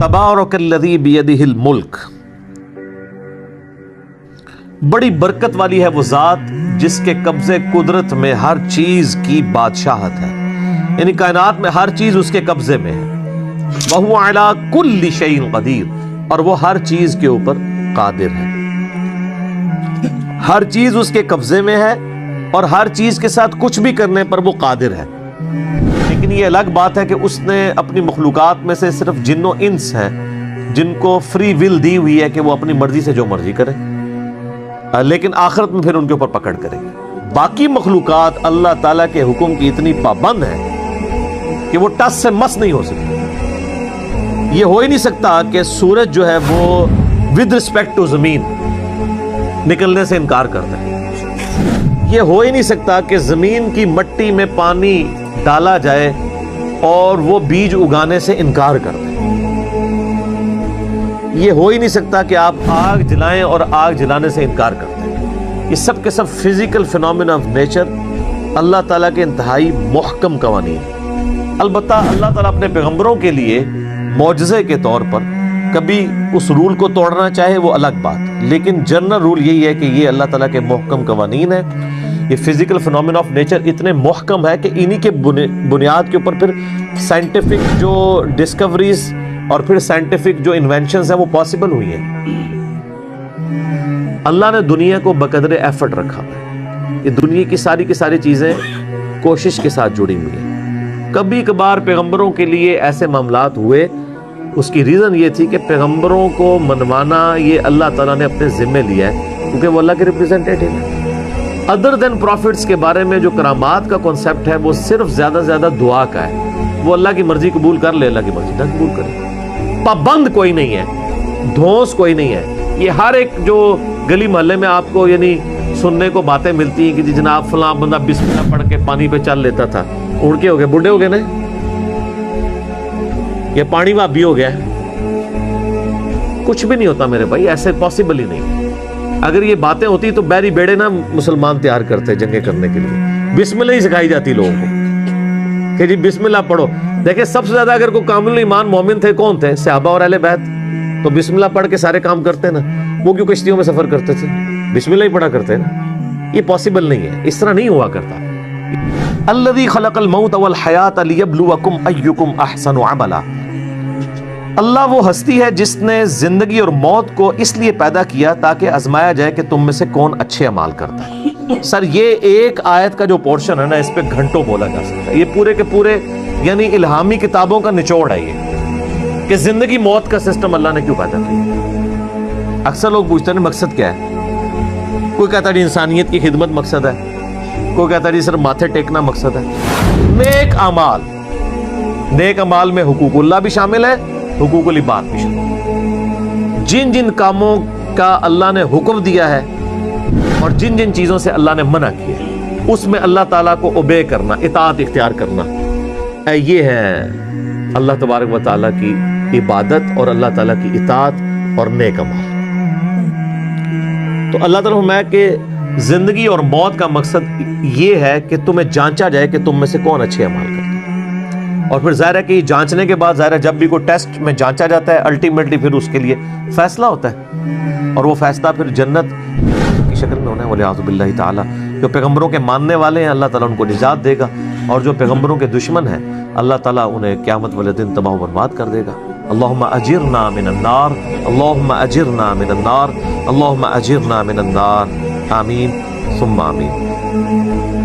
तबारकल्लज़ी बियदिहिल मुल्क, बड़ी बरकत वाली है वो ज़ात जिसके कब्ज़े कुदरत में हर चीज़ की बादशाहत है, यानी कायनात में हर चीज़ उसके कब्ज़े में है। वहुवा अला कुल्ली शैइन क़दीर, और वो हर चीज़ के ऊपर कादिर है। हर चीज़ उसके कब्ज़े में है और हर चीज़ के साथ कुछ भी करने पर वो कादिर है। लेकिन ये अलग बात है कि उसने अपनी मखलूक़ात में से सिर्फ जिन्नो इंस हैं जिनको फ्री विल दी हुई है कि वो अपनी मर्जी से जो मर्जी करें, लेकिन आखिरत में फिर उनके ऊपर पकड़ करेंगे। बाकी मखलूक़ात अल्लाह ताला के हुक्म की इतनी पाबंद है कि वो टस से मस नहीं हो सकती। ये हो ही नहीं सकता कि सूरज जो है वो विद रिस्पेक्ट टू ज़मीन निकलने से इनकार करता है। ये हो ही नहीं सकता कि ज़मीन की मट्टी में पानी डाला जाए और वो बीज उगाने से इनकार कर दे। ये हो ही नहीं सकता कि आप आग जलाएं और आग जलाने से इनकार कर दें। ये सब के सब फिजिकल फिनोमेना ऑफ नेचर अल्लाह ताला के इंतहाई मुहकम कवानीन। अलबत्ता अल्लाह ताला अपने पैगंबरों के लिए मौजज़े के तौर पर कभी उस रूल को तोड़ना चाहे वो अलग बात, लेकिन जनरल रूल यही है कि ये अल्लाह ताला के मुहकम कवानीन है। ये फिजिकल फिनोमेना ऑफ नेचर इतने मुहकम है कि इन्हीं के बुनियाद के ऊपर फिर साइंटिफिक जो डिस्कवरीज और फिर साइंटिफिक जो इन्वेंशंस हैं वो पॉसिबल हुई हैं। अल्लाह ने दुनिया को बकदरे एफर्ट रखा है। ये दुनिया की सारी चीज़ें कोशिश के साथ जुड़ी हुई हैं। कभी कभार पैगंबरों के लिए ऐसे मामलात हुए, उसकी रीज़न ये थी कि पैगंबरों को मनवाना ये अल्लाह ताला ने अपने ज़िम्मे लिया है, क्योंकि वो अल्लाह के रिप्रेजेंटेटिव है। अदर देन प्रॉफिट्स के बारे में जो करामात का कॉन्सेप्ट है वो सिर्फ ज़्यादा से ज़्यादा दुआ का है। वो अल्लाह की मर्जी कबूल कर ले, अल्लाह की मर्जी ना कबूल करे। पाबंद कोई नहीं है, धौंस कोई नहीं है। ये हर एक जो गली मोहल्ले में आपको यानी सुनने को बातें मिलती हैं कि जी जनाब फलां बंदा बिस्मिल्लाह पढ़ के पानी पे चल लेता था, उड़ के हो गए, बूढ़े हो गए ना, ये पानी भाभी हो गया। कुछ भी नहीं होता मेरे भाई, ऐसे पॉसिबल ही नहीं। अगर ये बातें होती तो बैरी बेड़े ना मुसलमान तैयार करते जंगे करने के लिए। बिस्मिल्लाह ही सिखाई जाती लोगों को कि जी बिस्मिल्लाह पढ़ो। देखिए सबसे ज्यादा अगर कोई कामिल ईमान मोमिन थे कौन थे? सहाबा और अहले बैत। तो बिस्मिल्लाह पढ़ के सारे काम करते ना। वो क्यों कश्तियों में सफर करते थे? बिस्मिल्लाह ही पढ़ा करते ना। ये पॉसिबल नहीं है, इस तरह नहीं हुआ करता। अल्लज़ी खलक़ल मौत वल हयात लियब्लुवकुम अय्युकुम अहसनु अमला। अल्लाह वो हस्ती है जिसने जिंदगी और मौत को इसलिए पैदा किया ताकि आजमाया जाए कि तुम में से कौन अच्छे अमाल करता है। सर ये एक आयत का जो पोर्शन है ना, इस पे घंटों बोला जा सकता है। ये पूरे के पूरे यानी इल्हामी किताबों का निचोड़ है ये कि जिंदगी मौत का सिस्टम अल्लाह ने क्यों पैदा किया। अक्सर लोग पूछते हैं मकसद क्या है। कोई कहता है इंसानियत की खिदमत मकसद है, कोई कहता है सिर्फ माथे टेकना मकसद है। नेक अमाल में हुकूकुल्लाह भी शामिल है, हुकूकुल इबाद भी शामिल। जिन जिन कामों का अल्लाह ने हुक्म दिया है और जिन जिन चीजों से अल्लाह ने मना किया, उसमें अल्लाह ताला को ओबे करना, इताअत इख्तियार करना, ये है अल्लाह तबारक व तआला की इबादत और अल्लाह ताला की इताअत और नेक अमाल। तो अल्लाह ताला फरमाया कि जिंदगी और मौत का मकसद ये है कि तुम्हें जांचा जाए कि तुम में से कौन अच्छे अमाल करता है। और फिर जाहिर है कि जांचने के बाद जाहिर है जब भी कोई टेस्ट में जांचा जाता है अल्टीमेटली फिर उसके लिए फैसला होता है, और वो फैसला फिर जन्नत की शक्ल में होना है। वलियाज़ु बिल्लाहि ताला। जो पैगंबरों के मानने वाले हैं अल्लाह ताला उनको निजात देगा, और जो पैगंबरों के दुश्मन हैं अल्लाह ताला उन्हें क़यामत वाले दिन तबाह बर्बाद कर देगा। अल्लाहुम्मा अजिरना मिनन नार, अल्लाहुम्मा अजिरना मिनन नार, अल्लाहुम्मा अजिरना मिनन नार। आमीन सुम्मा आमीन।